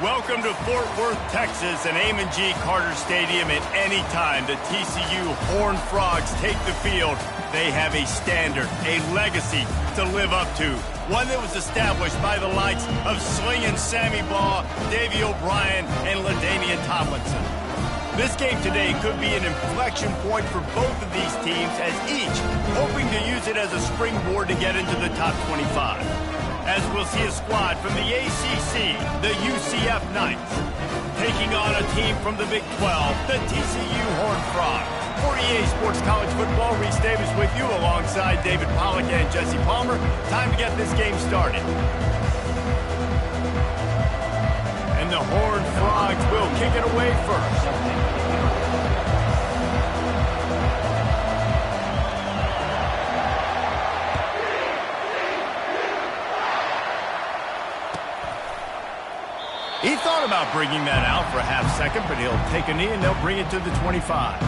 Welcome to Fort Worth, Texas, and Amon G. Carter Stadium. At any time the TCU Horned Frogs take the field, they have a standard, a legacy to live up to. One that was established by the likes of Slingin' Sammy Baugh, Davey O'Brien, and LaDainian Tomlinson. This game today could be an inflection point for both of these teams, as each hoping to use it as a springboard to get into the top 25. As we'll see a squad from the ACC, the UCF Knights, taking on a team from the Big 12, the TCU Horned Frogs. For EA Sports College Football, Reese Davis with you alongside David Pollack and Jesse Palmer. Time to get this game started. And the Horned Frogs will kick it away first. He thought about bringing that out for a half second, but he'll take a knee and they'll bring it to the 25.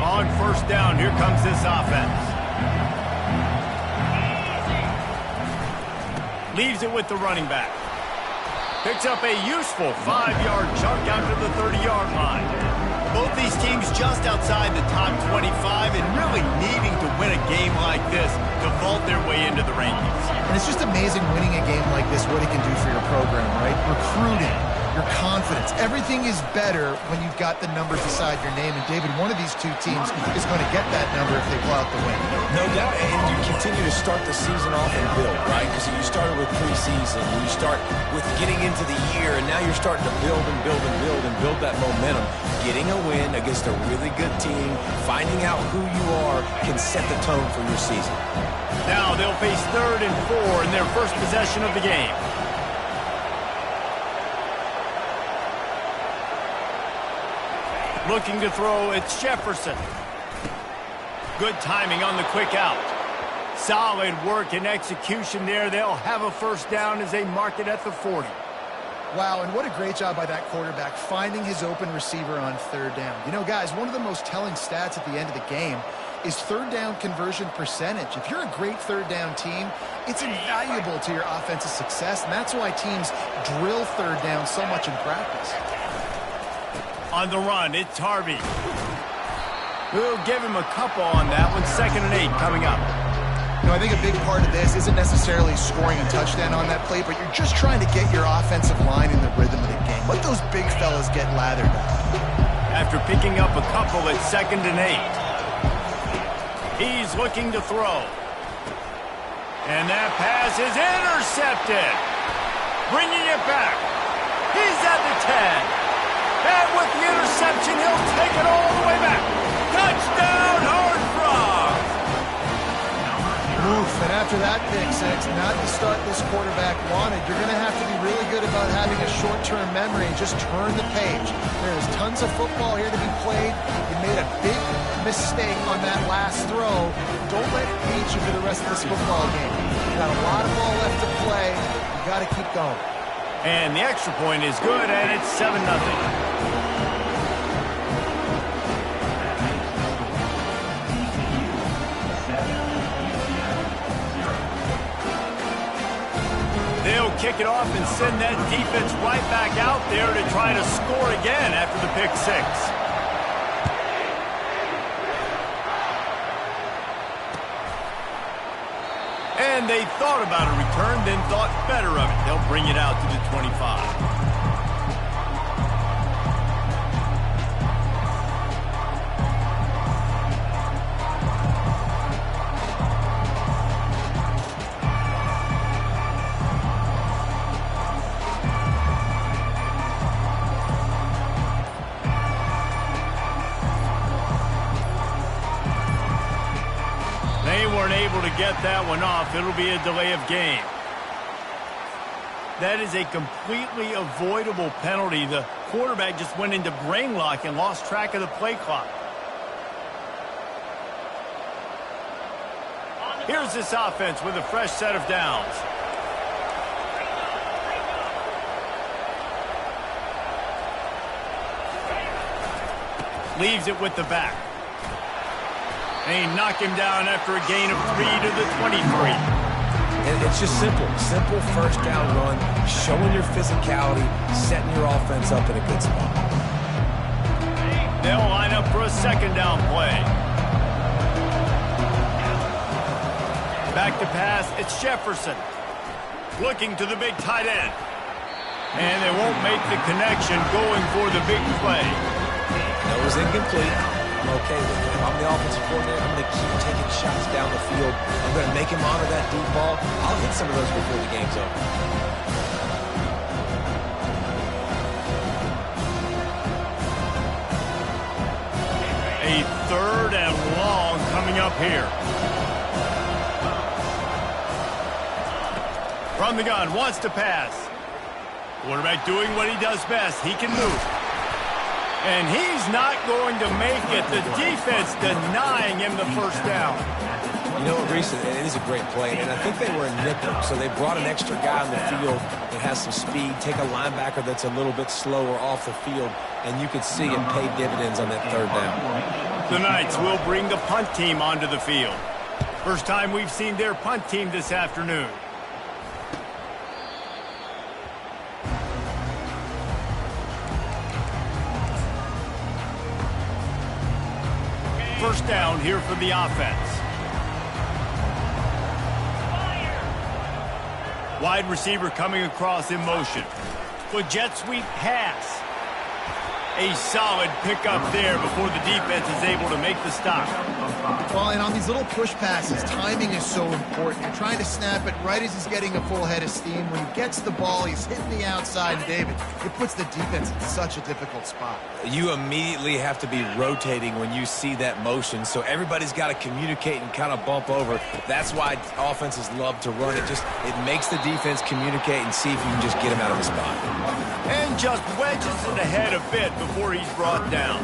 On first down, here comes this offense. Leaves it with the running back. Picks up a useful 5-yard chunk out to the 30-yard line. Both these teams just outside the top 25 and really needing to win a game like this to vault their way into the rankings. And it's just amazing winning a game like this, what it can do for your program, right? Recruiting, your confidence. Everything is better when you've got the numbers beside your name. And, David, one of these two teams is going to get that number if they pull out the win. No doubt, and you continue to start the season off and build, right? Because you started with preseason, you start with getting into the year, and now you're starting to build and build and build and build that momentum. Getting a win against a really good team, finding out who you are, can set the tone for your season. Now they'll face 3rd and 4 in their first possession of the game. Looking to throw, it's Jefferson. Good timing on the quick out. Solid work and execution there. They'll have a first down as they mark it at the 40. Wow, and what a great job by that quarterback, finding his open receiver on 3rd down. You know, guys, one of the most telling stats at the end of the game is 3rd down conversion percentage. If you're a great 3rd down team, it's invaluable to your offensive success, and that's why teams drill 3rd down so much in practice. On the run, it's Harvey. We'll give him a couple on that one. 2nd and 8 coming up. You know, I think a big part of this isn't necessarily scoring a touchdown on that play, but you're just trying to get your offensive line in the rhythm of the game. Let those big fellas get lathered up. After picking up a couple at 2nd and 8. He's looking to throw. And that pass is intercepted. Bringing it back. He's at the 10. And with the interception, he'll take it all the way back. Touchdown, Horned Frogs! Oof, and after that pick six, not the start this quarterback wanted. You're going to have to be really good about having a short-term memory and just turn the page. There's tons of football here to be played. You made a big mistake on that last throw. Don't let it beat you for the rest of this football game. You got a lot of ball left to play. You got to keep going. And the extra point is good, and it's 7-0. They'll kick it off and send that defense right back out there to try to score again after the pick six. And they thought about a return, then thought better of it. They'll bring it out to the 25. Able to get that one off. It'll be a delay of game. That is a completely avoidable penalty. The quarterback just went into brain lock and lost track of the play clock. Here's this offense with a fresh set of downs. Leaves it with the back. And he knocked him down after a gain of 3 to the 23. And it's just simple. Simple first down run, showing your physicality, setting your offense up in a good spot. They'll line up for a second down play. Back to pass, it's Jefferson. Looking to the big tight end. And they won't make the connection going for the big play. That was incomplete. I'm okay with it. If I'm the offensive coordinator, I'm going to keep taking shots down the field. I'm going to make him honor that deep ball. I'll hit some of those before the game's over. A third and long coming up here. From the gun, wants to pass. Quarterback doing what he does best. He can move. And he's not going to make it. The defense denying him the first down. You know what, Reese, it is a great play, and I think they were in nickel, so they brought an extra guy on the field that has some speed, take a linebacker that's a little bit slower off the field, and you could see it pay dividends on that third down. The Knights will bring the punt team onto the field. First time we've seen their punt team this afternoon. First down here for the offense. Wide receiver coming across in motion. With jet sweep pass. A solid pickup there before the defense is able to make the stop. Well, and on these little push passes, timing is so important. You're trying to snap it right as he's getting a full head of steam. When he gets the ball, he's hitting the outside, and David, it puts the defense in such a difficult spot. You immediately have to be rotating when you see that motion, so everybody's got to communicate and kind of bump over. That's why offenses love to run it. It makes the defense communicate and see if you can just get him out of the spot. And just wedges it ahead a bit before he's brought down.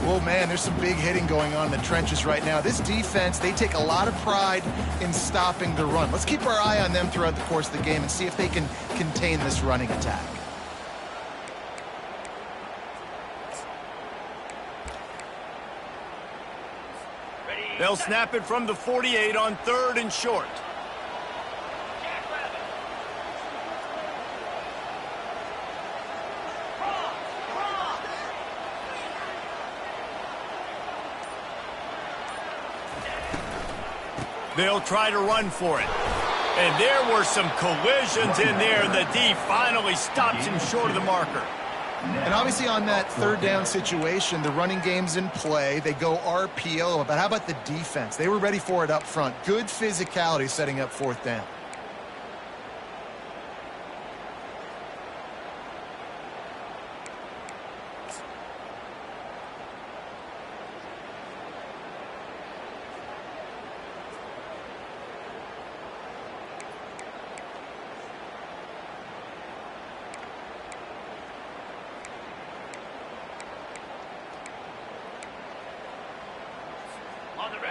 Oh, man, there's some big hitting going on in the trenches right now. This defense, they take a lot of pride in stopping the run. Let's keep our eye on them throughout the course of the game and see if they can contain this running attack. They'll snap it from the 48 on 3rd and short. They'll try to run for it. And there were some collisions in there, and the D finally stops him short of the marker. And obviously on that third down situation, the running game's in play. They go RPO. But how about the defense? They were ready for it up front. Good physicality setting up 4th down.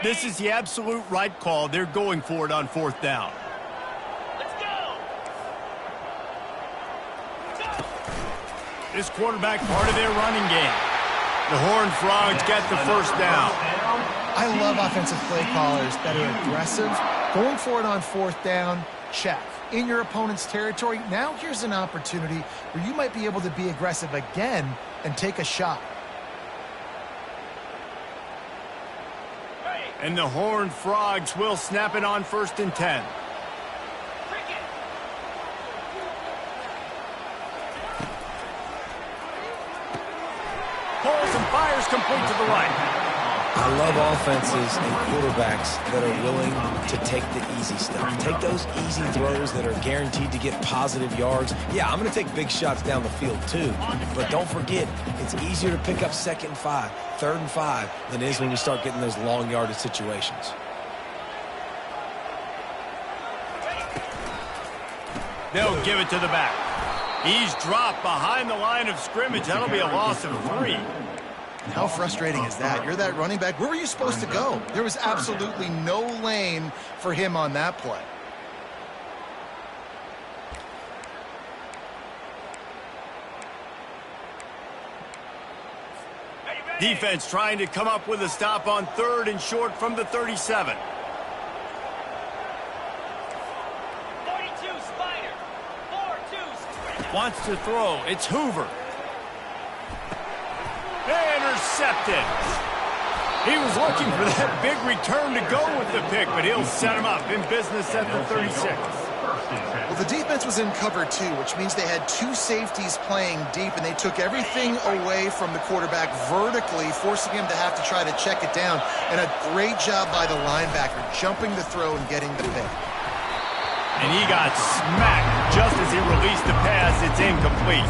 This is the absolute right call. They're going for it on 4th down. Let's go. This quarterback part of their running game. The Horned Frogs get the first down. I love offensive play callers that are aggressive. Going for it on 4th down, check. In your opponent's territory, now here's an opportunity where you might be able to be aggressive again and take a shot. And the Horned Frogs will snap it on 1st and 10. Pulls and fires complete to the right. I love offenses and quarterbacks that are willing to take the easy stuff. Take those easy throws that are guaranteed to get positive yards. Yeah, I'm going to take big shots down the field too. But don't forget, it's easier to pick up 2nd and 5, 3rd and 5 than it is when you start getting those long yardage situations. They'll give it to the back. He's dropped behind the line of scrimmage. That'll be a loss of 3. How frustrating is that? You're that running back. Where were you supposed to go? There was absolutely no lane for him on that play. Defense trying to come up with a stop on 3rd and short from the 37. 42 Spider. 4-2 Sprint. Wants to throw. It's Hoover. Intercepted. He was looking for that big return to go with the pick, but he'll set him up in business at the 36. Well, the defense was in cover 2, which means they had 2 safeties playing deep, and they took everything away from the quarterback vertically, forcing him to have to try to check it down. And a great job by the linebacker, jumping the throw and getting the pick. And he got smacked just as he released the pass. It's incomplete.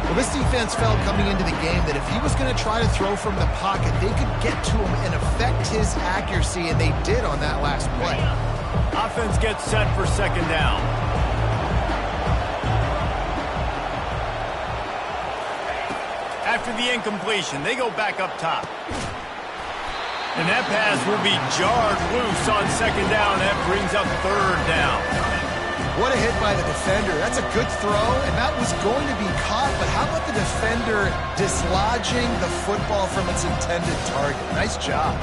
Well, this defense felt coming into the game that if he was going to try to throw from the pocket, they could get to him and affect his accuracy, and they did on that last play. Offense gets set for 2nd down. After the incompletion, they go back up top. And that pass will be jarred loose on 2nd down. That brings up 3rd down. What a hit by the defender. That's a good throw, and that was going to be caught, but how about the defender dislodging the football from its intended target? Nice job.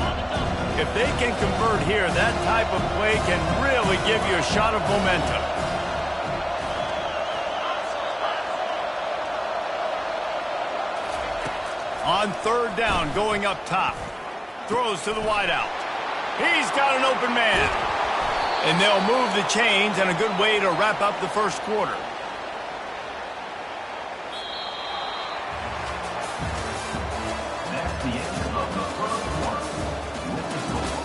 If they can convert here, that type of play can really give you a shot of momentum. On 3rd down, going up top. Throws to the wideout. He's got an open man. And they'll move the chains, and a good way to wrap up the first quarter. That's the end of the first quarter. With the score,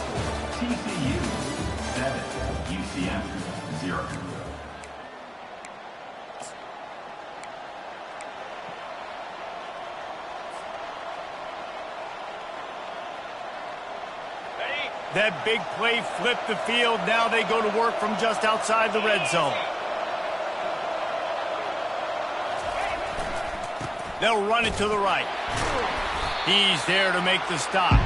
TCU 7, UCF 0. That big play flipped the field. Now they go to work from just outside the red zone. They'll run it to the right. He's there to make the stop.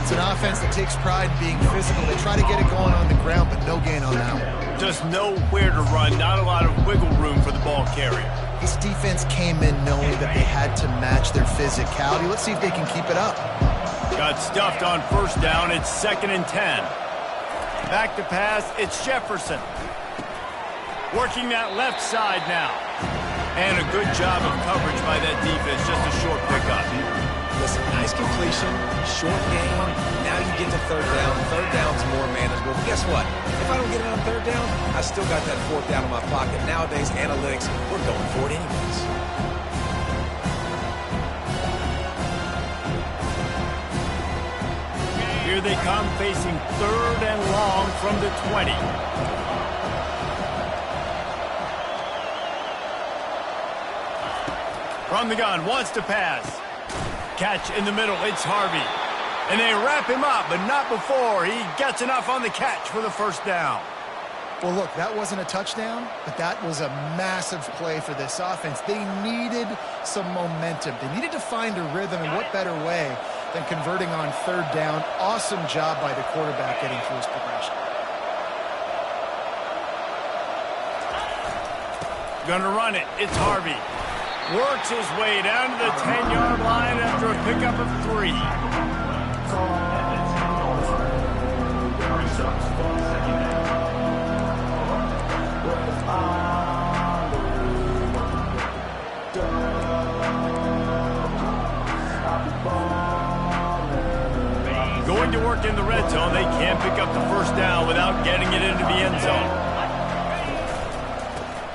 It's an offense that takes pride in being physical. They try to get it going on the ground, but no gain on that one. Just nowhere to run. Not a lot of wiggle room for the ball carrier. This defense came in knowing that they had to match their physicality. Let's see if they can keep it up. Got stuffed on 1st down. It's 2nd and 10. Back to pass. It's Jefferson. Working that left side now. And a good job of coverage by that defense. Just a short pickup. Listen, nice completion, short game. Now you get to 3rd down. 3rd down's more manageable. But guess what? If I don't get it on 3rd down, I still got that 4th down in my pocket. Nowadays, analytics, we're going for it anyways. Here they come, facing 3rd and long from the 20. From the gun, wants to pass. Catch in the middle, it's Harvey. And they wrap him up, but not before he gets enough on the catch for the 1st down. Well, look, that wasn't a touchdown, but that was a massive play for this offense. They needed some momentum. They needed to find a rhythm, and what better way than converting on 3rd down. Awesome job by the quarterback getting through his progression. Gonna run it. It's Harvey. Works his way down to the 10-yard line after a pickup of 3. Going to work in the red zone. They can't pick up the 1st down without getting it into the end zone.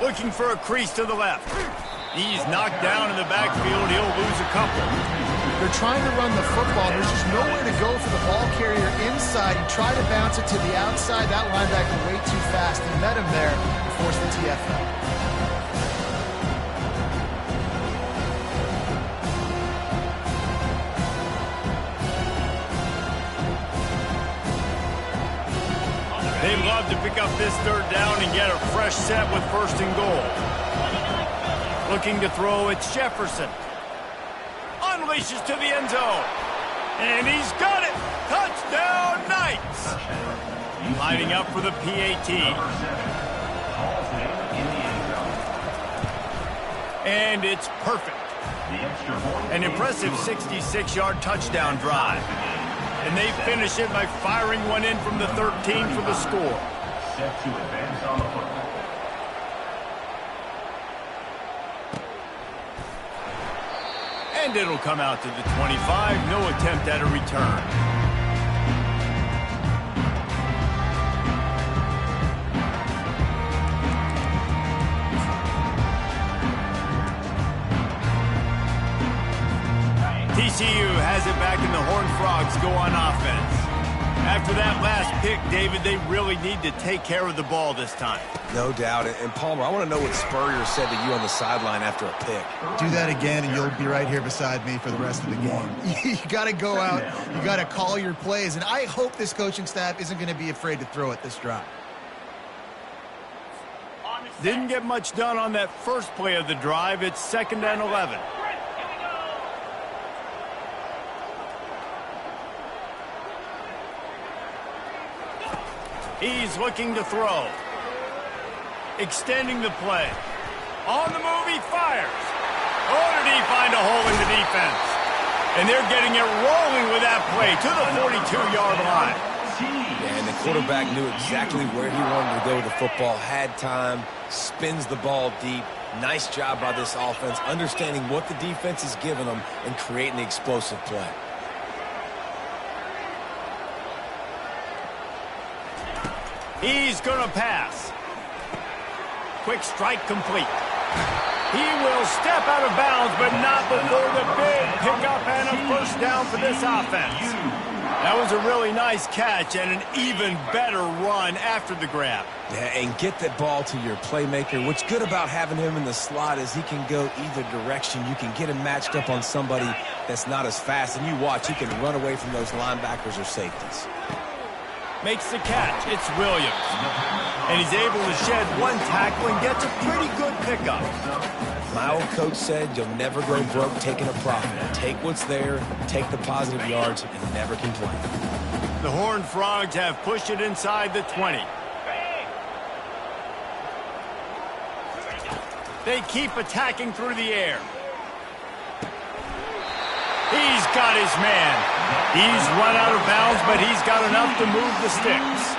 Looking for a crease to the left. He's knocked down in the backfield. He'll lose a couple. They're trying to run the football. There's just nowhere to go for the ball carrier inside. He tried to bounce it to the outside. That linebacker way too fast. He met him there and forced the TFL. They'd love to pick up this 3rd down and get a fresh set with 1st and goal. Looking to throw, it's Jefferson. Unleashes to the end zone. And he's got it. Touchdown, Knights. Lining up for the PAT. And it's perfect. The extra point. An impressive 66-yard touchdown drive. And they finish it by firing one in from the 13 for the score. Set to advance on the football. And it'll come out to the 25. No attempt at a return. TCU has it back in the Horned Frogs go on offense. After that last pick, David, they really need to take care of the ball this time. No doubt. And Palmer, I want to know what Spurrier said to you on the sideline after a pick. Do that again, and you'll be right here beside me for the rest of the game. You got to go out. You got to call your plays. And I hope this coaching staff isn't going to be afraid to throw it this drive. Didn't get much done on that first play of the drive. It's 2nd and 11. He's looking to throw. Extending the play. On the move, he fires. Oh, did he find a hole in the defense? And they're getting it rolling with that play to the 42-yard line. Yeah, and the quarterback knew exactly where he wanted to go with the football, had time, spins the ball deep. Nice job by this offense, understanding what the defense is giving them and creating the explosive play. He's going to pass. Quick strike complete. He will step out of bounds, but not before the big pickup and a first down for this offense. That was a really nice catch and an even better run after the grab. Yeah, and get that ball to your playmaker. What's good about having him in the slot is he can go either direction. You can get him matched up on somebody that's not as fast, and you watch, he can run away from those linebackers or safeties. Makes the catch. It's Williams. And he's able to shed one tackle and gets a pretty good pickup. My old coach said you'll never go broke taking a profit. Take what's there, take the positive yards, and never complain. The Horned Frogs have pushed it inside the 20. They keep attacking through the air. He's got his man. He's run out of bounds, but he's got enough to move the sticks.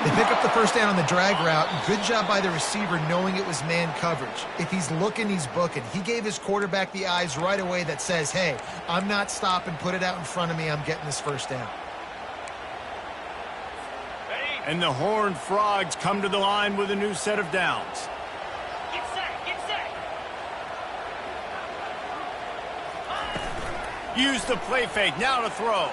They pick up the first down on the drag route. Good job by the receiver knowing it was man coverage. If he's looking, he's booking. He gave his quarterback the eyes right away that says, hey, I'm not stopping. Put it out in front of me. I'm getting this first down. And the Horned Frogs come to the line with a new set of downs. Get set, get set. Use the play fake, now to throw.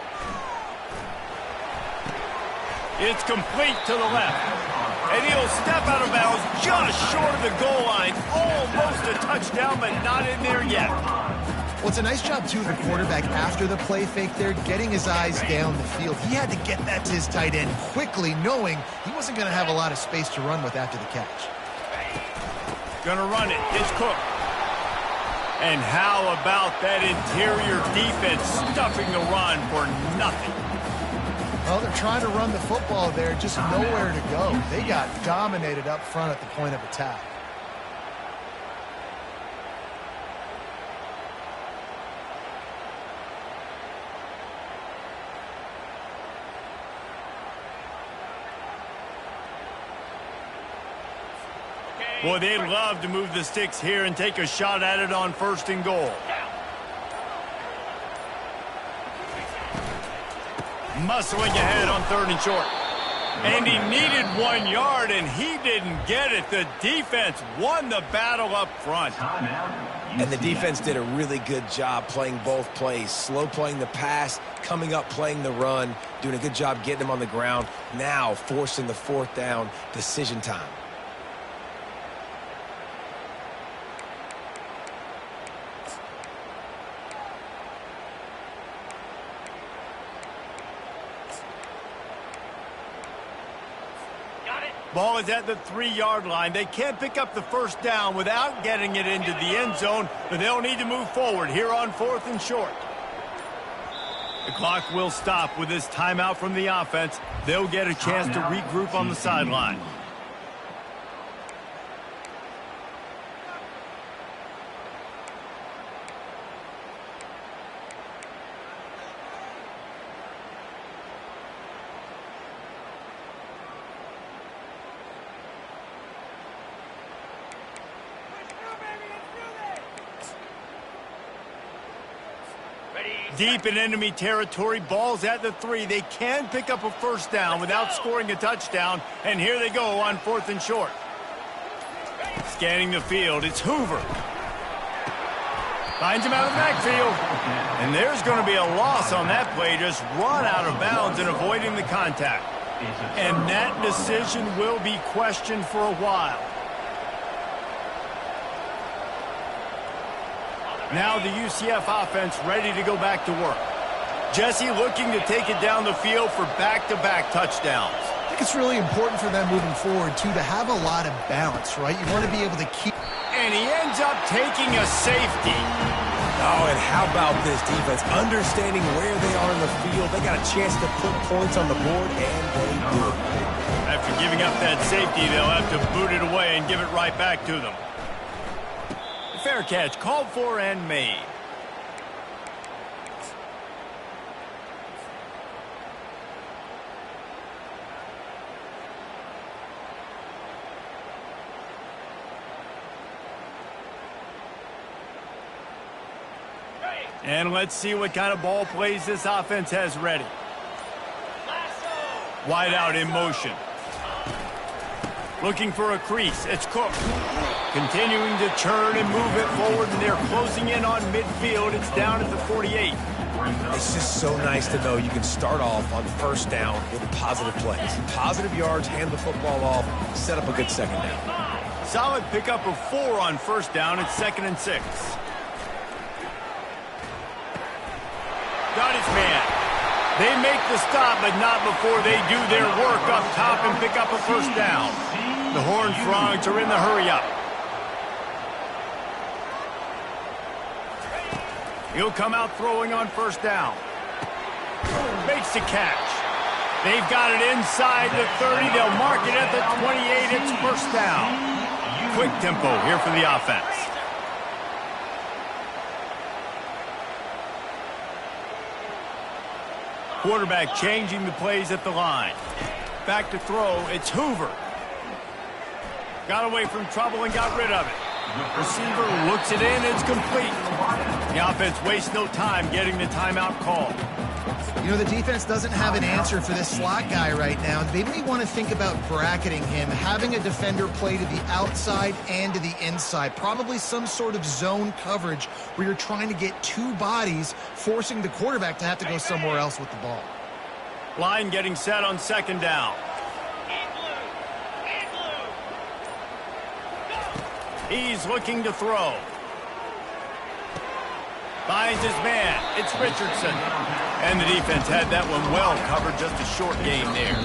It's complete to the left. And he'll step out of bounds just short of the goal line. Almost a touchdown, but not in there yet. Well, it's a nice job, too, of the quarterback after the play fake there, getting his eyes down the field. He had to get that to his tight end quickly, knowing he wasn't going to have a lot of space to run with after the catch. Gonna run it. It's Cook. And how about that interior defense stuffing the run for nothing? Well, they're trying to run the football there, just nowhere to go. They got dominated up front at the point of attack. Boy, they'd love to move the sticks here and take a shot at it on 1st and goal. Muscling ahead on 3rd and short. And he needed 1 yard, and he didn't get it. The defense won the battle up front. And the defense did a really good job playing both plays. Slow playing the pass, coming up playing the run, doing a good job getting him on the ground. Now forcing the 4th down, decision time. Ball is at the 3-yard line. They can't pick up the first down without getting it into the end zone, but they'll need to move forward here on 4th and short. The clock will stop with this timeout from the offense. They'll get a chance to regroup on the sideline. Deep in enemy territory, ball's at the 3. They can pick up a first down without scoring a touchdown, and here they go on 4th and short. Scanning the field, it's Hoover. Finds him out of the backfield. And there's going to be a loss on that play, just run out of bounds and avoiding the contact. And that decision will be questioned for a while. Now the UCF offense ready to go back to work. Jesse looking to take it down the field for back-to-back touchdowns. I think it's really important for them moving forward, too, to have a lot of balance, right? You want to be able to keep... And he ends up taking a safety. Oh, and how about this defense? Understanding where they are in the field. They got a chance to put points on the board, and they do. After giving up that safety, they'll have to boot it away and give it right back to them. Fair catch, called for and made. And let's see what kind of ball plays this offense has ready. Wide out in motion. Looking for a crease. It's Cook. Continuing to churn and move it forward, and they're closing in on midfield. It's down at the 48. It's just so nice to know you can start off on first down with positive plays. Positive yards, hand the football off, set up a good second down. Solid pickup of 4 on first down. It's 2nd and 6. Got his man. They make the stop, but not before they do their work up top and pick up a first down. The Horned Frogs are in the hurry-up. He'll come out throwing on first down. Makes the catch. They've got it inside the 30. They'll mark it at the 28. It's first down. Quick tempo here for the offense. Quarterback changing the plays at the line. Back to throw. It's Hoover. Got away from trouble and got rid of it. Receiver looks it in. It's complete. The offense wastes no time getting the timeout call. You know, the defense doesn't have an answer for this slot guy right now. They may want to think about bracketing him, having a defender play to the outside and to the inside. Probably some sort of zone coverage where you're trying to get 2 bodies, forcing the quarterback to have to go somewhere else with the ball. Line getting set on 2nd down. He's looking to throw. Finds his man. It's Richardson. And the defense had that one well covered. Just a short game there.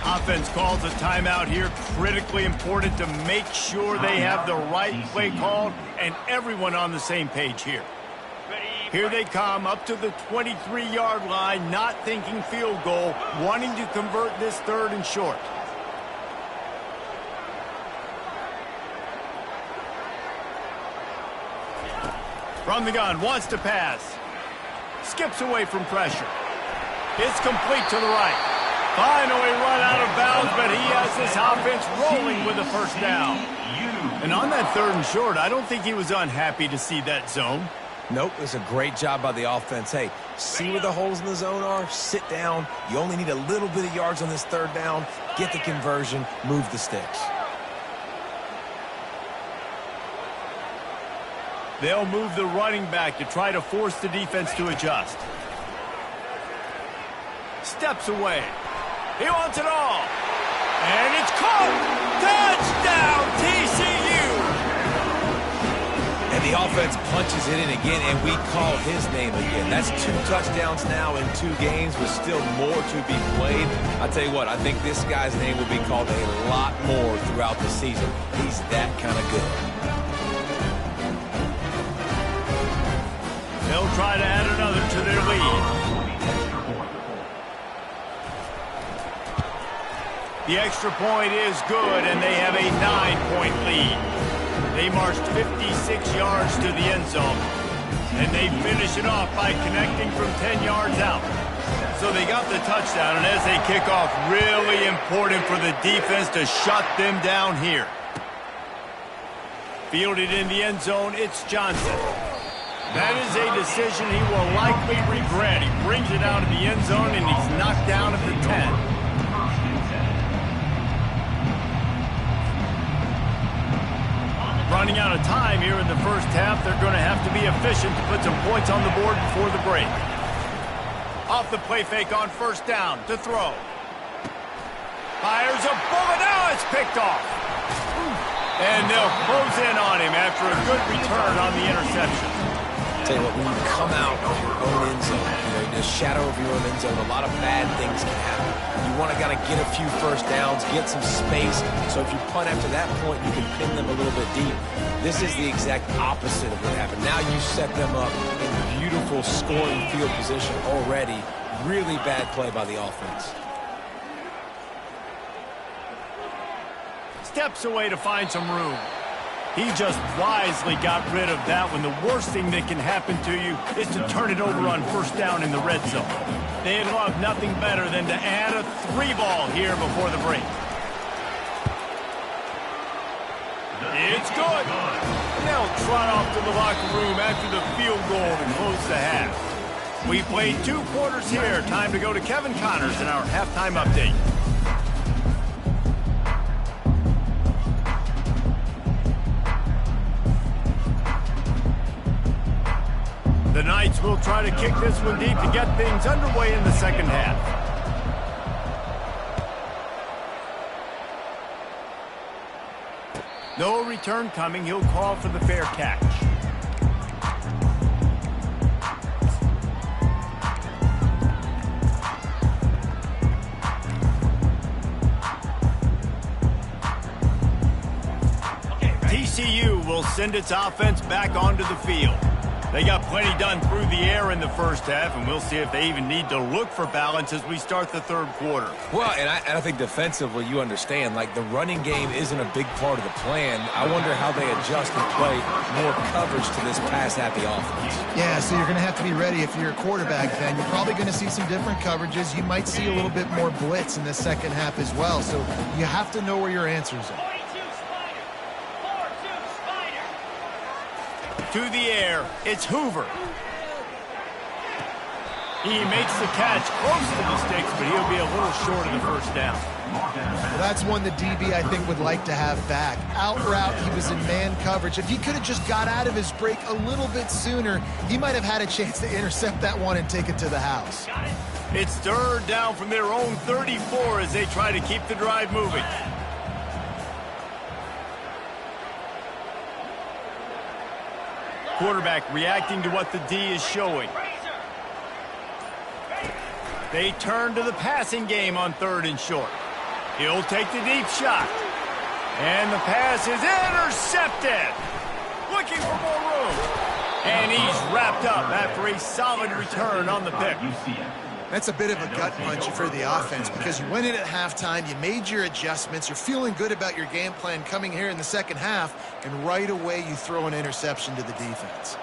Offense calls a timeout here. Critically important to make sure they have the right play called and everyone on the same page here. Here they come up to the 23-yard line, not thinking field goal, wanting to convert this 3rd and short. From the gun, wants to pass. Skips away from pressure. It's complete to the right. Finally run out of bounds, but he has this offense rolling with a first down. And on that 3rd and short, I don't think he was unhappy to see that zone. Nope, it was a great job by the offense. Hey, see where the holes in the zone are, sit down. You only need a little bit of yards on this 3rd down. Get the conversion, move the sticks. They'll move the running back to try to force the defense to adjust. Steps away. He wants it all. And it's caught. Touchdown, TCU. And the offense punches it in again, and we call his name again. That's 2 touchdowns now in 2 games, with still more to be played. I tell you what, I think this guy's name will be called a lot more throughout the season. He's that kind of good. They'll try to add another to their lead. The extra point is good, and they have a 9-point lead. They marched 56 yards to the end zone, and they finish it off by connecting from 10 yards out. So they got the touchdown, and as they kick off, really important for the defense to shut them down here. Fielded in the end zone, it's Johnson. That is a decision he will likely regret. He brings it out of the end zone, and he's knocked down at the 10. Running out of time here in the first half. They're going to have to be efficient to put some points on the board before the break. Off the play fake on first down to throw. Fires a bullet. Now it's picked off. And they'll close in on him after a good return on the interception. Tell you what, when you come out of your own end zone, in the shadow of your own end zone, a lot of bad things can happen. You want to kind of get a few first downs, get some space, so if you punt after that point, you can pin them a little bit deep. This is the exact opposite of what happened. Now you set them up in beautiful scoring field position already. Really bad play by the offense. Steps away to find some room. He just wisely got rid of that when the worst thing that can happen to you is to turn it over on first down in the red zone. They'd love nothing better than to add a 3-ball here before the break. It's good. And they'll trot off to the locker room after the field goal to close the half. We played 2 quarters here. Time to go to Kevin Connors in our halftime update. The Knights will try to kick this one deep to get things underway in the second half. No return coming. He'll call for the fair catch. TCU will send its offense back onto the field. They got plenty done through the air in the first half, and we'll see if they even need to look for balance as we start the third quarter. Well, and I think defensively, you understand, like the running game isn't a big part of the plan. I wonder how they adjust and play more coverage to this pass-happy offense. Yeah, so you're going to have to be ready if you're a quarterback then. You're probably going to see some different coverages. You might see a little bit more blitz in the second half as well, so you have to know where your answers are. To the air, it's Hoover. He makes the catch close to the sticks, but he'll be a little short of the first down. Well, that's one the DB, I think, would like to have back. Out route, he was in man coverage. If he could have just got out of his break a little bit sooner, he might have had a chance to intercept that one and take it to the house. It's third down from their own 34 as they try to keep the drive moving. Quarterback reacting to what the D is showing. They turn to the passing game on third and short. He'll take the deep shot. And the pass is intercepted. Looking for more room. And he's wrapped up after a solid return on the pick. That's a bit of a gut punch for the offense because you went in at halftime, you made your adjustments, you're feeling good about your game plan coming here in the second half, and right away you throw an interception to the defense.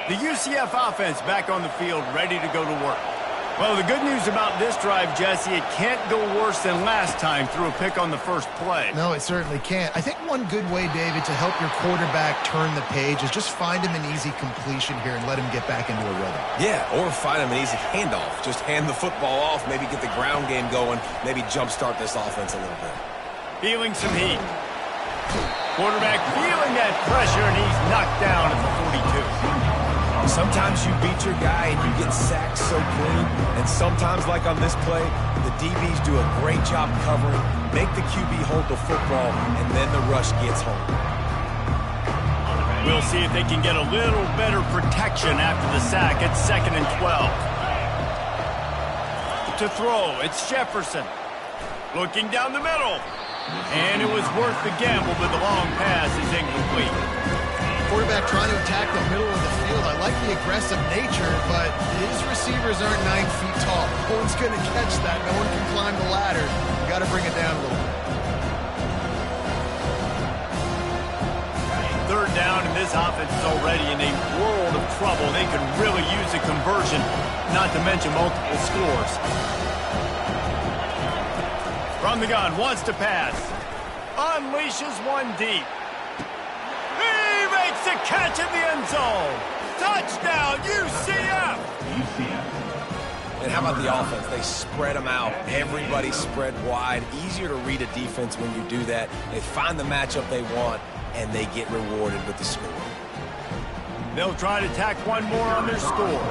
The UCF offense back on the field, ready to go to work. Well, the good news about this drive, Jesse, it can't go worse than last time through a pick on the first play. No, it certainly can't. I think one good way, David, to help your quarterback turn the page is just find him an easy completion here and let him get back into a rhythm. Yeah, or find him an easy handoff. Just hand the football off, maybe get the ground game going, maybe jumpstart this offense a little bit. Feeling some heat. Quarterback feeling that pressure, and he's knocked down at the 42. Sometimes you beat your guy and you get sacked so clean, and sometimes, like on this play, the DBs do a great job covering, make the QB hold the football, and then the rush gets home. We'll see if they can get a little better protection after the sack. It's 2nd and 12. To throw, it's Jefferson. Looking down the middle. And it was worth the gamble, but the long pass is incomplete. Quarterback trying to attack the middle of the field. I like the aggressive nature, but his receivers aren't 9 feet tall. No one's going to catch that. No one can climb the ladder. You got to bring it down a little bit. third down, and this offense is already in a world of trouble. They could really use a conversion, not to mention multiple scores. From the gun, wants to pass. Unleashes one deep. He makes the catch in the end zone. Touchdown, UCF! And how about the offense? They spread them out. Everybody spread wide. Easier to read a defense when you do that. They find the matchup they want, and they get rewarded with the score. They'll try to tack one more on their score.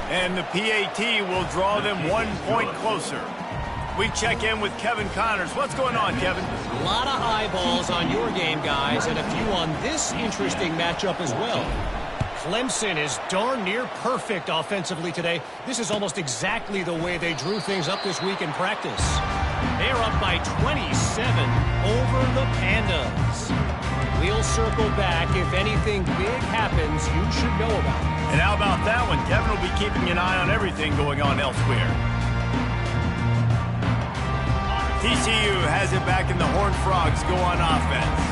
And the PAT will draw them 1 point closer. We check in with Kevin Connors. What's going on, Kevin? A lot of eyeballs on your game, guys, and a few on this interesting matchup as well. Clemson is darn near perfect offensively today. This is almost exactly the way they drew things up this week in practice. They're up by 27 over the Pandas. We'll circle back. If anything big happens, you should know about it. And how about that one? Kevin will be keeping an eye on everything going on elsewhere. TCU has it back and the Horned Frogs go on offense.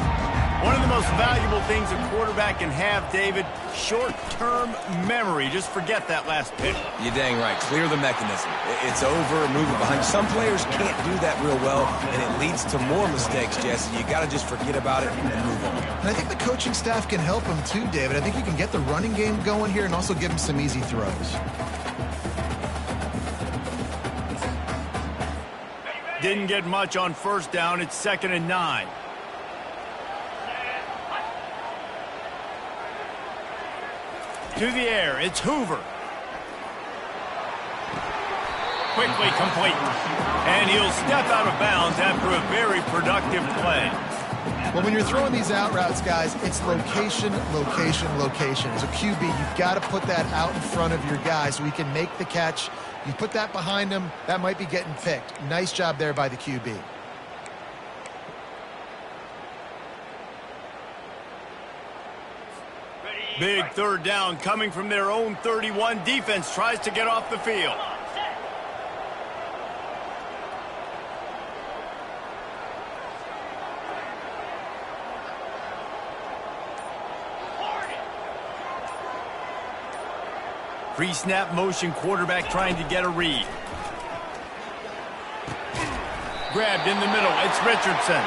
One of the most valuable things a quarterback can have, David, short-term memory. Just forget that last pick. You're dang right. Clear the mechanism. It's over, move it behind. Some players can't do that real well, and it leads to more mistakes, Jesse. You got to just forget about it and move on. And I think the coaching staff can help him too, David. I think you can get the running game going here and also give him some easy throws. Didn't get much on first down. It's 2nd and 9. To the air, it's Hoover. Quickly complete. And he'll step out of bounds after a very productive play. Well, when you're throwing these out routes, guys, it's location, location, location. As a QB, you've got to put that out in front of your guy so he can make the catch. You put that behind him, that might be getting picked. Nice job there by the QB. Big third down coming from their own 31. Defense tries to get off the field. Pre-snap motion, quarterback trying to get a read. Grabbed in the middle, it's Richardson.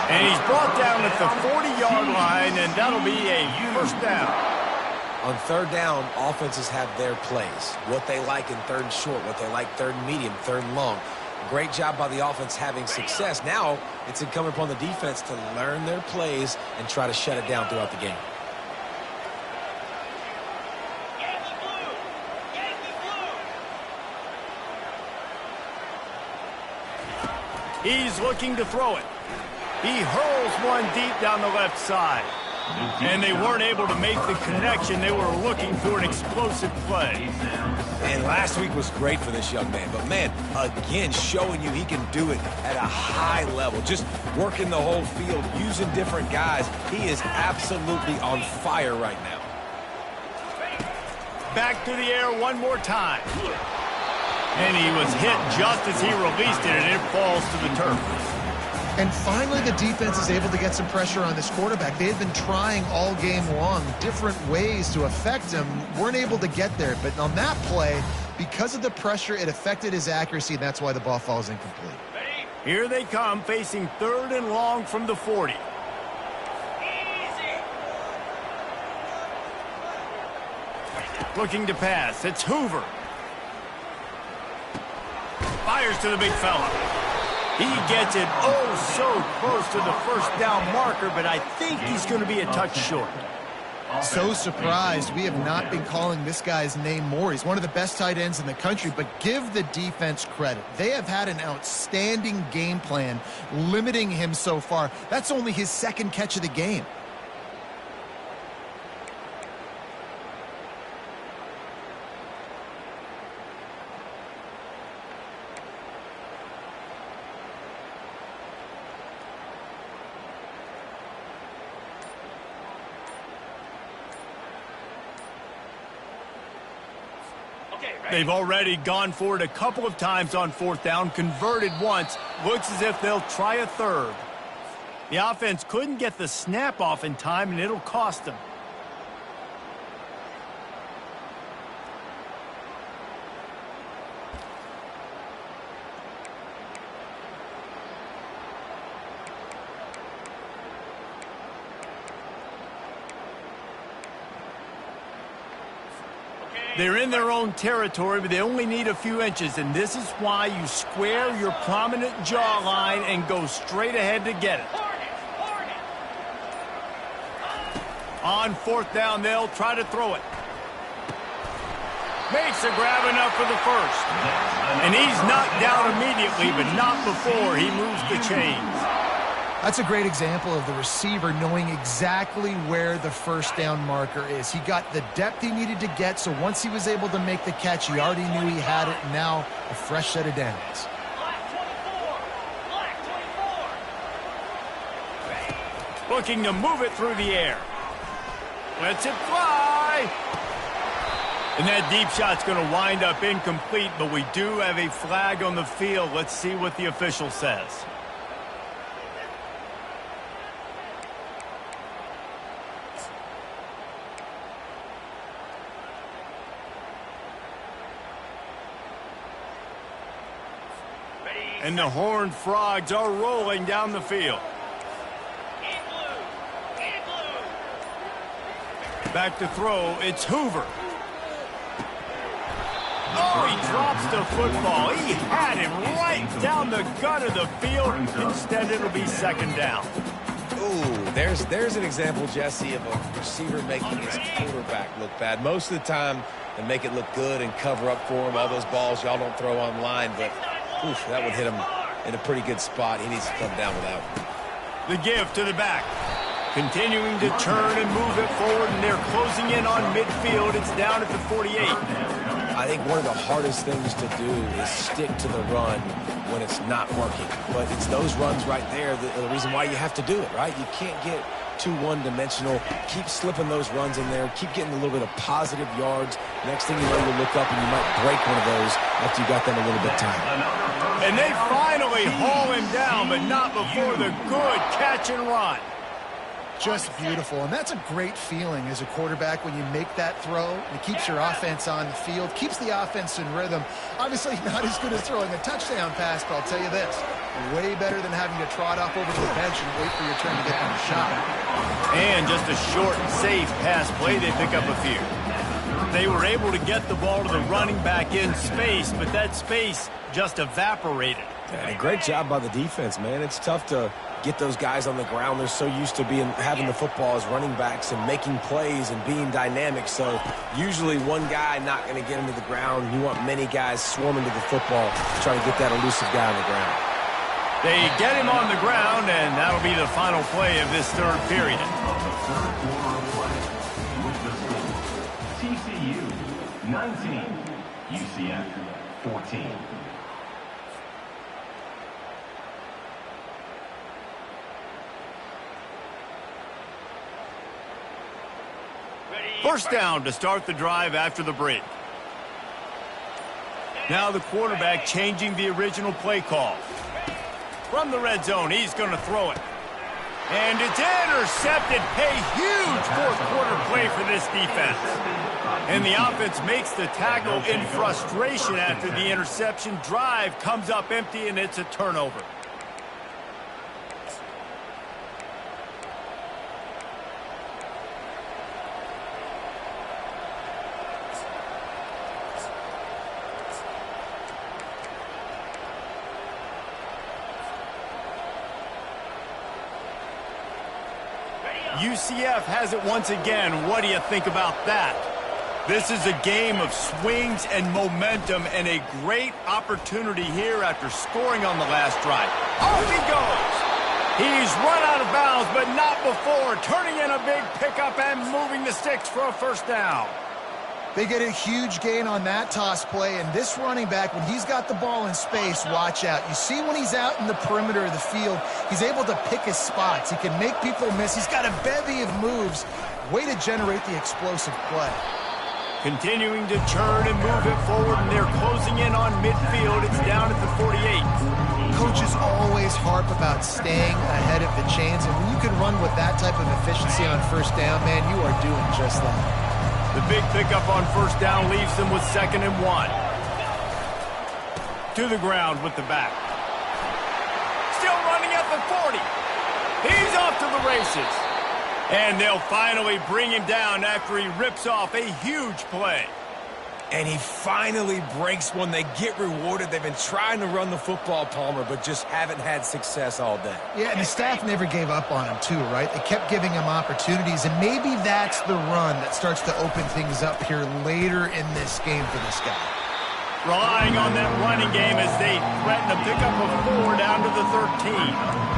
And he's brought down at the 40-yard line, and that'll be a first down. On third down, offenses have their plays. What they like in third and short, what they like third and medium, third and long. Great job by the offense having success. Now it's incumbent upon the defense to learn their plays and try to shut it down throughout the game. He's looking to throw it. He hurls one deep down the left side. And they weren't able to make the connection. They were looking for an explosive play. And last week was great for this young man. But, man, again, showing you he can do it at a high level. Just working the whole field, using different guys. He is absolutely on fire right now. Back to the air one more time. And he was hit just as he released it, and it falls to the turf. And finally, the defense is able to get some pressure on this quarterback. They had been trying all game long different ways to affect him. Weren't able to get there. But on that play, because of the pressure, it affected his accuracy, and that's why the ball falls incomplete. Here they come, facing 3rd and long from the 40. Looking to pass. It's Hoover. Fires to the big fella. He gets it so close to the first down marker, but I think he's going to be a touch short. So surprised. We have not been calling this guy's name more. He's one of the best tight ends in the country, but give the defense credit. They have had an outstanding game plan limiting him so far. That's only his 2nd catch of the game. They've already gone for it a couple of times on 4th down, converted once. Looks as if they'll try a 3rd. The offense couldn't get the snap off in time, and it'll cost them. They're in their own territory, but they only need a few inches, and this is why you square your prominent jawline and go straight ahead to get it. On fourth down, they'll try to throw it. Makes a grab enough for the first. And he's knocked down immediately, but not before he moves the chains. That's a great example of the receiver knowing exactly where the first down marker is. He got the depth he needed to get, so once he was able to make the catch, he already knew he had it, and now a fresh set of downs. Looking to move it through the air. Lets it fly. And that deep shot's going to wind up incomplete, but we do have a flag on the field. Let's see what the official says. And the Horned Frogs are rolling down the field. Back to throw, it's Hoover. Oh, he drops the football. He had him right down the gut of the field. Instead, it'll be second down. Ooh, there's an example, Jesse, of a receiver making his quarterback look bad. Most of the time, they make it look good and cover up for him. All those balls y'all don't throw online, but oof, that would hit him in a pretty good spot. He needs to come down with that one. The give to the back. Continuing to turn and move it forward, and they're closing in on midfield. It's down at the 48. I think one of the hardest things to do is stick to the run when it's not working. But it's those runs right there, the reason why you have to do it, right? You can't get too one-dimensional. Keep slipping those runs in there. Keep getting a little bit of positive yards. Next thing you know, you look up and you might break one of those after you got them a little bit tired. And they finally haul him down, but not before the good catch and run. Just beautiful, and that's a great feeling as a quarterback when you make that throw. It keeps your offense on the field, keeps the offense in rhythm. Obviously not as good as throwing a touchdown pass, but I'll tell you this, way better than having to trot off over to the bench and wait for your turn to get on the shot. And just a short, safe pass play, they pick up a few. They were able to get the ball to the running back in space, but that space just evaporated. Yeah, great job by the defense, man. It's tough to get those guys on the ground. They're so used to having the football as running backs and making plays and being dynamic. So usually one guy not going to get into the ground. You want many guys swarming to the football to try to get that elusive guy on the ground. They get him on the ground, and that'll be the final play of this third period. TCU 19, UCF 14. First down to start the drive after the break. Now the quarterback changing the original play call. From the red zone, he's going to throw it. And it's intercepted. A huge fourth quarter play for this defense. And the offense makes the tackle in frustration after the interception. Drive comes up empty, and it's a turnover. UCF has it once again. What do you think about that? This is a game of swings and momentum and a great opportunity here after scoring on the last drive. Off he goes. He's run out of bounds, but not before turning in a big pickup and moving the sticks for a first down. They get a huge gain on that toss play, and this running back, when he's got the ball in space, watch out. You see when he's out in the perimeter of the field, he's able to pick his spots. He can make people miss. He's got a bevy of moves. Way to generate the explosive play. Continuing to turn and move it forward, and they're closing in on midfield. It's down at the 48. coaches always harp about staying ahead of the chains, and when you can run with that type of efficiency on first down, man, you are doing just that. The big pickup on first down leaves them with 2nd and 1. To the ground with the back. Still running at the 40. He's off to the races. And they'll finally bring him down after he rips off a huge play. And he finally breaks one. They get rewarded. They've been trying to run the football, Palmer, but just haven't had success all day. Yeah, and the staff never gave up on him, too, right? They kept giving him opportunities, and maybe that's the run that starts to open things up here later in this game for this guy. Relying on that running game as they threaten a pickup of 4 down to the 13.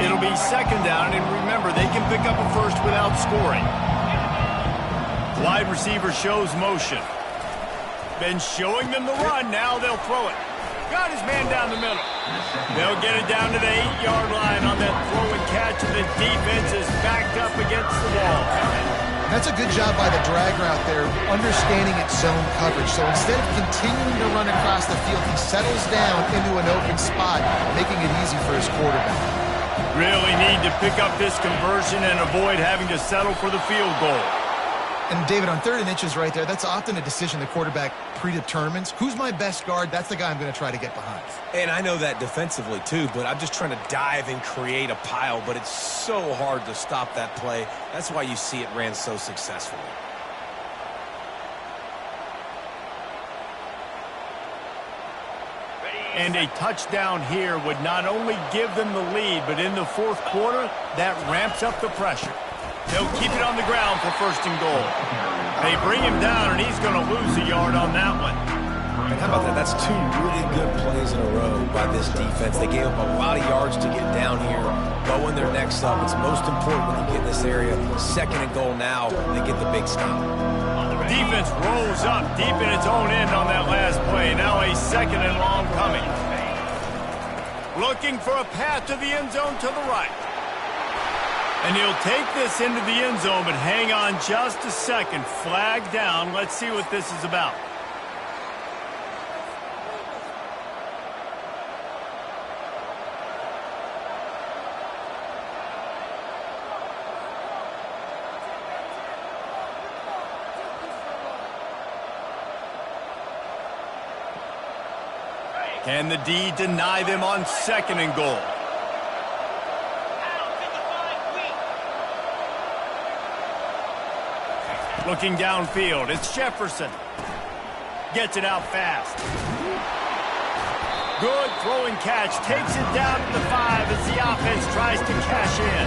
It'll be 2nd down, and remember, they can pick up a first without scoring. Wide receiver shows motion. Been showing them the run, now they'll throw it. Got his man down the middle. They'll get it down to the 8-yard line on that throw and catch, and the defense is backed up against the wall. That's a good job by the drag route there, understanding its zone coverage. So instead of continuing to run across the field, he settles down into an open spot, making it easy for his quarterback. Really need to pick up this conversion and avoid having to settle for the field goal. And, David, on 3rd and inches right there, that's often a decision the quarterback predetermines. Who's my best guard? That's the guy I'm going to try to get behind. And I know that defensively, too, but I'm just trying to dive and create a pile, but it's so hard to stop that play. That's why you see it ran so successfully. And a touchdown here would not only give them the lead, but in the 4th quarter, that ramps up the pressure. They'll keep it on the ground for 1st and goal. They bring him down, and he's going to lose a yard on that one. And how about that? That's 2 really good plays in a row by this defense. They gave up a lot of yards to get down here. But when they're next up, it's most important when you get in this area. 2nd and goal now, they get the big stop. Defense rolls up deep in its own end on that last play. Now a 2nd and long coming. Looking for a path to the end zone to the right. And he'll take this into the end zone, but hang on just a second. Flag down. Let's see what this is about. Can the D deny them on 2nd and goal? Looking downfield, it's Jefferson. Gets it out fast. Good throw and catch. Takes it down to the 5 as the offense tries to cash in.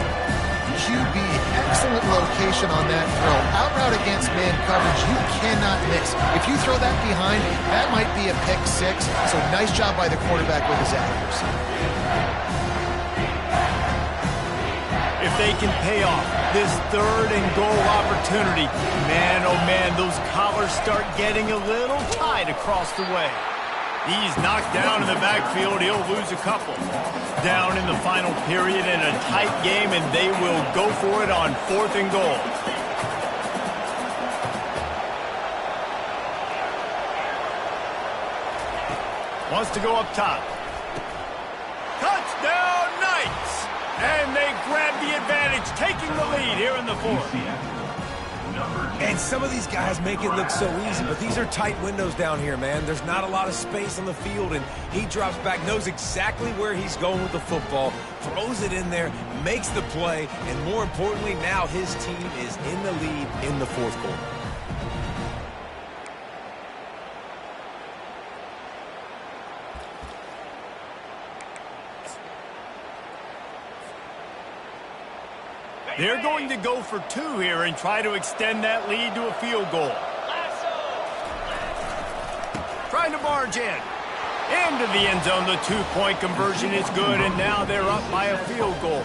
QB, excellent location on that throw. Out route against man coverage, you cannot miss. If you throw that behind, that might be a pick 6. So nice job by the quarterback with his accuracy. If they can pay off this 3rd and goal opportunity, man, oh man, those collars start getting a little tight across the way. He's knocked down in the backfield. He'll lose a couple. Down in the final period in a tight game, and they will go for it on 4th and goal. Wants to go up top. Touchdown, Knights! And they grab the advantage, taking the lead here in the 4th. And some of these guys make it look so easy, but these are tight windows down here, man. There's not a lot of space on the field, and he drops back, knows exactly where he's going with the football, throws it in there, makes the play, and more importantly, now his team is in the lead in the 4th quarter. They're going to go for 2 here and try to extend that lead to a field goal. Trying to barge in. Into the end zone, the 2-point conversion is good, and now they're up by a field goal.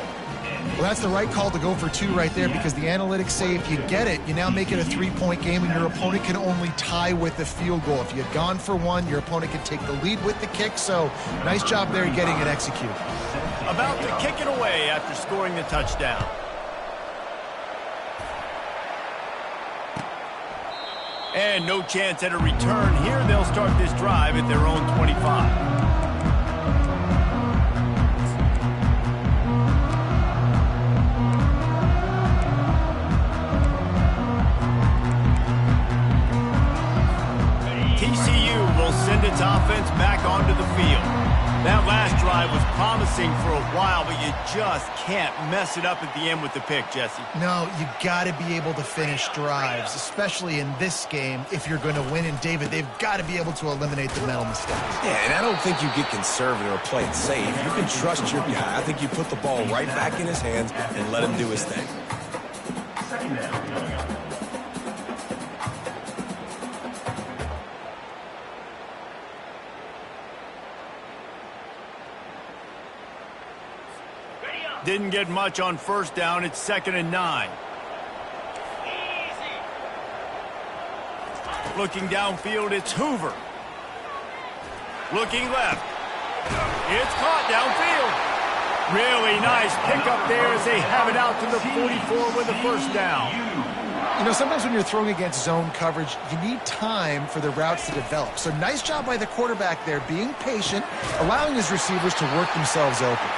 Well, that's the right call to go for 2 right there, because the analytics say if you get it, you now make it a 3-point game, and your opponent can only tie with the field goal. If you had gone for 1, your opponent could take the lead with the kick, so nice job there getting it executed. about to kick it away after scoring the touchdown. And no chance at a return here. They'll start this drive at their own 25. TCU will send its offense back onto the field. That last drive was promising for a while, but you just can't mess it up at the end with the pick, Jesse. No, you got to be able to finish drives, especially in this game if you're going to win. And, David, they've got to be able to eliminate the mental mistakes. Yeah, and I don't think you get conservative or play it safe. You can trust your guy. I think you put the ball right back in his hands and let him do his thing. Second down coming up. Didn't get much on first down. It's 2nd and 9. Looking downfield, it's Hoover. Looking left. It's caught downfield. Really nice pickup there as they have it out to the 44 with a first down. You know, sometimes when you're throwing against zone coverage, you need time for the routes to develop. So nice job by the quarterback there, being patient, allowing his receivers to work themselves open.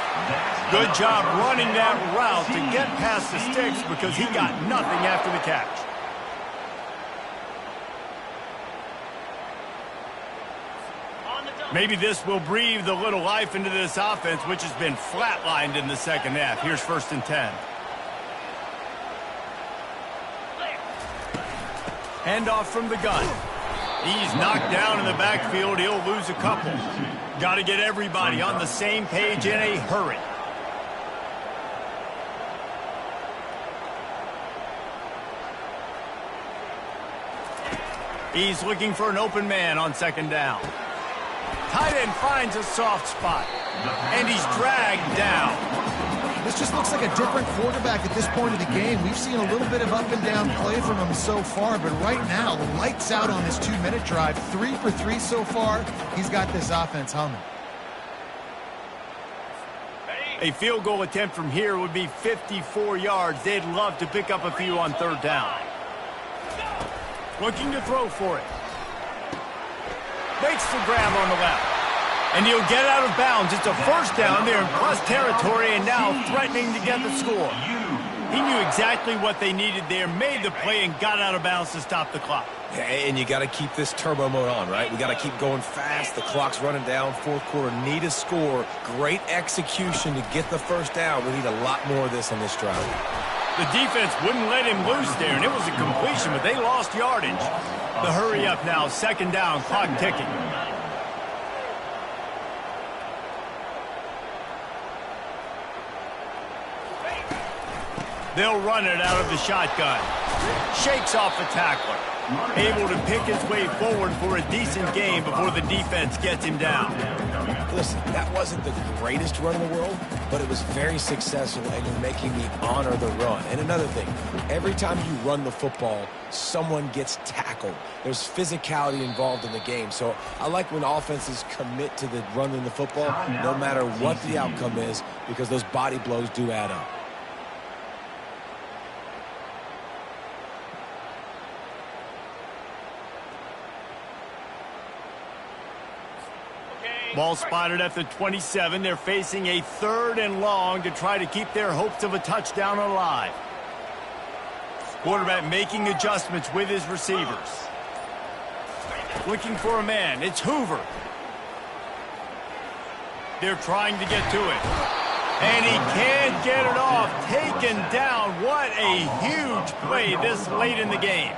Good job running that route to get past the sticks because he got nothing after the catch. Maybe this will breathe a little life into this offense, which has been flatlined in the second half. Here's 1st and 10. Handoff from the gun. He's knocked down in the backfield. He'll lose a couple. Got to get everybody on the same page in a hurry. He's looking for an open man on 2nd down. Tight end finds a soft spot, and he's dragged down. This just looks like a different quarterback at this point of the game. We've seen a little bit of up and down play from him so far, but right now, lights out on this 2-minute drive. 3 for 3 so far. He's got this offense humming. A field goal attempt from here would be 54 yards. They'd love to pick up a few on 3rd down. Looking to throw for it. Makes the grab on the left. And he'll get out of bounds. It's a first down there in plus territory and now threatening to get the score. He knew exactly what they needed there, made the play, and got out of bounds to stop the clock. Yeah, and you got to keep this turbo mode on, right? We got to keep going fast. The clock's running down. 4th quarter, need a score. Great execution to get the first down. We need a lot more of this on this drive. The defense wouldn't let him loose there, and it was a completion, but they lost yardage. The hurry up now, 2nd down, clock ticking. They'll run it out of the shotgun. Shakes off the tackler. Able to pick his way forward for a decent game before the defense gets him down. Listen, that wasn't the greatest run in the world, but it was very successful, and you're making me honor the run. And another thing, every time you run the football, someone gets tackled. There's physicality involved in the game. So I like when offenses commit to the running the football, no matter what the outcome is, because those body blows do add up. Ball spotted at the 27. They're facing a 3rd and long to try to keep their hopes of a touchdown alive. Quarterback making adjustments with his receivers. Looking for a man. It's Hoover. They're trying to get to it. And he can't get it off. Taken down. What a huge play this late in the game.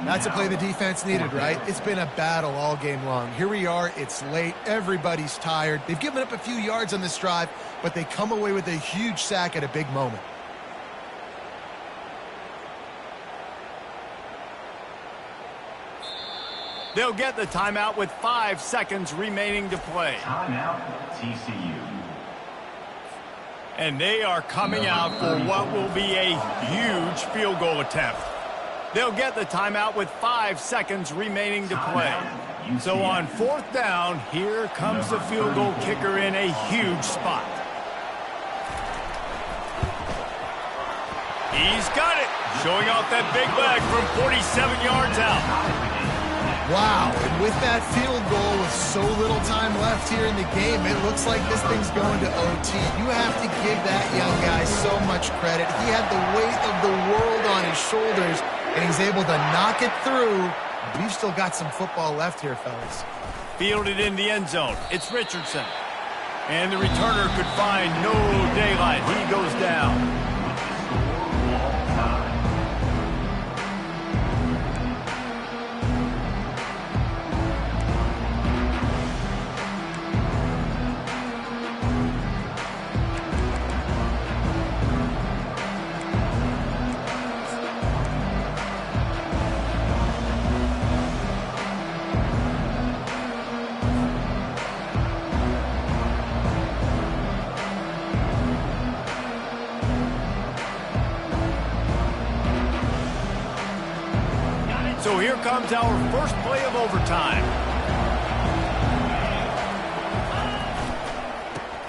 That's a play the defense needed, right? It's been a battle all game long. Here we are. It's late. Everybody's tired. They've given up a few yards on this drive, but they come away with a huge sack at a big moment. They'll get the timeout with 5 seconds remaining to play. Timeout, TCU. And they are coming out for what will be a huge field goal attempt. They'll get the timeout with 5 seconds remaining to play. So on 4th down, here comes the field goal kicker in a huge spot. He's got it. Showing off that big leg from 47 yards out. Wow, and with that field goal with so little time left here in the game, it looks like this thing's going to OT. You have to give that young guy so much credit. He had the weight of the world on his shoulders, and he's able to knock it through. We've still got some football left here, fellas. Fielded in the end zone. It's Richardson. And the returner could find no daylight. He goes down. So here comes our first play of overtime.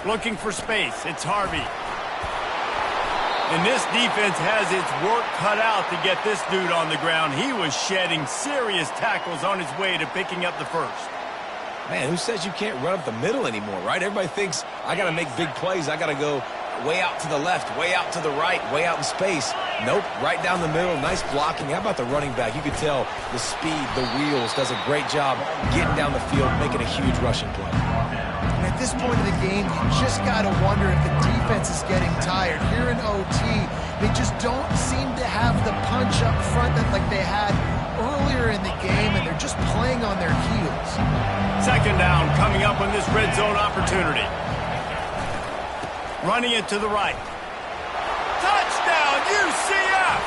Looking for space. It's Harvey. And this defense has its work cut out to get this dude on the ground. He was shedding serious tackles on his way to picking up the first. Man, who says you can't run up the middle anymore, right? Everybody thinks I got to make big plays. I got to go way out to the left, way out to the right, way out in space. Nope, right down the middle. Nice blocking. How about the running back? You could tell the speed, the wheels, does a great job getting down the field, making a huge rushing play. And at this point of the game, you just got to wonder if the defense is getting tired. Here in OT, they just don't seem to have the punch up front that like they had earlier in the game, and they're just playing on their heels. Second down coming up on this red zone opportunity. Running it to the right. Touchdown, UCF!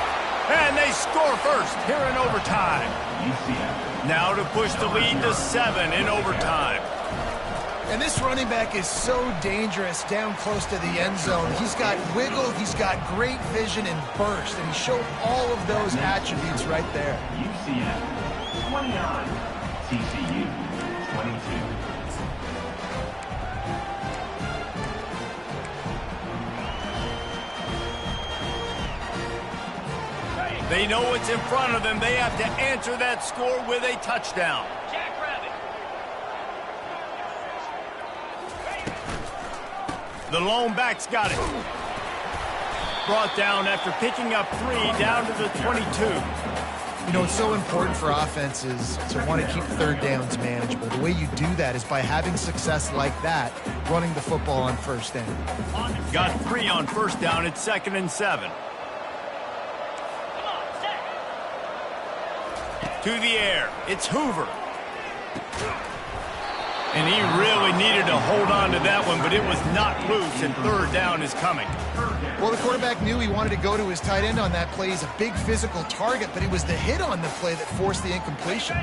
And they score first here in overtime. UCF. Now to push the lead to 7 in overtime. And this running back is so dangerous down close to the end zone. He's got wiggle, he's got great vision and burst, and he showed all of those attributes right there. UCF 29, TCU 22. They know what's in front of them. They have to answer that score with a touchdown. Jackrabbit. The lone back's got it. Brought down after picking up 3 down to the 22. You know, it's so important for offenses to want to keep third downs manageable. The way you do that is by having success like that, running the football on first down. Got 3 on first down. It's 2nd and 7. To the air. It's Hoover. And he really needed to hold on to that one, but it was not loose, and third down is coming. Well, the quarterback knew he wanted to go to his tight end on that play. He's a big physical target, but it was the hit on the play that forced the incompletion.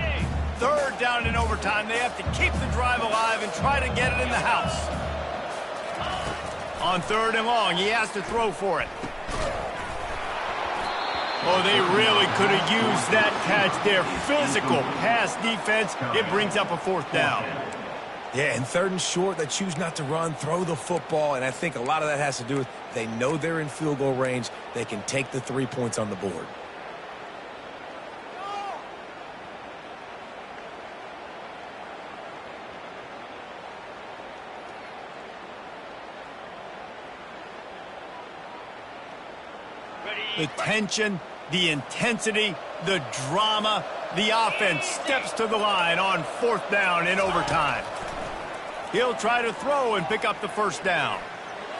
Third down in overtime. They have to keep the drive alive and try to get it in the house. On 3rd and long, he has to throw for it. Oh, they really could have used that catch there. Physical pass defense. It brings up a 4th down. Yeah, and 3rd and short, they choose not to run, throw the football, and I think a lot of that has to do with they know they're in field goal range. They can take the 3 points on the board. The tension, the intensity, the drama, the offense steps to the line on 4th down in overtime. He'll try to throw and pick up the first down.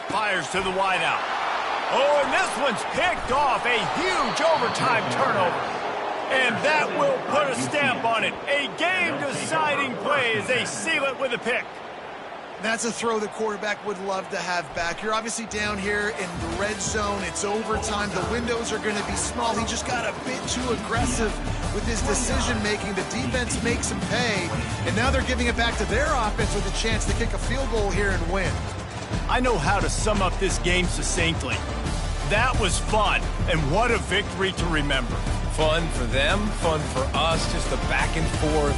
Fires to the wideout. Oh, and this one's picked off. A huge overtime turnover. And that will put a stamp on it. A game-deciding play as they seal it with a pick. That's a throw the quarterback would love to have back. You're obviously down here in the red zone. It's overtime. The windows are going to be small. He just got a bit too aggressive with his decision-making. The defense makes him pay, and now they're giving it back to their offense with a chance to kick a field goal here and win. I know how to sum up this game succinctly. That was fun, and what a victory to remember. Fun for them, fun for us, just the back and forth.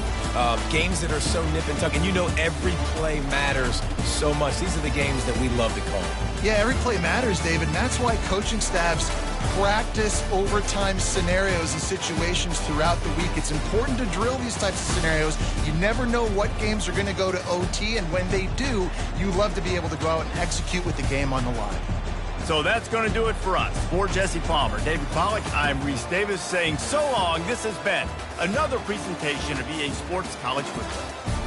Games that are so nip and tuck, and you know every play matters so much. These are the games that we love to call. Yeah, every play matters, David, and that's why coaching staffs practice overtime scenarios and situations throughout the week. It's important to drill these types of scenarios. You never know what games are going to go to OT, and when they do, you love to be able to go out and execute with the game on the line. So that's going to do it for us. For Jesse Palmer, David Pollack, I'm Reese Davis saying so long. This has been another presentation of EA Sports College Football.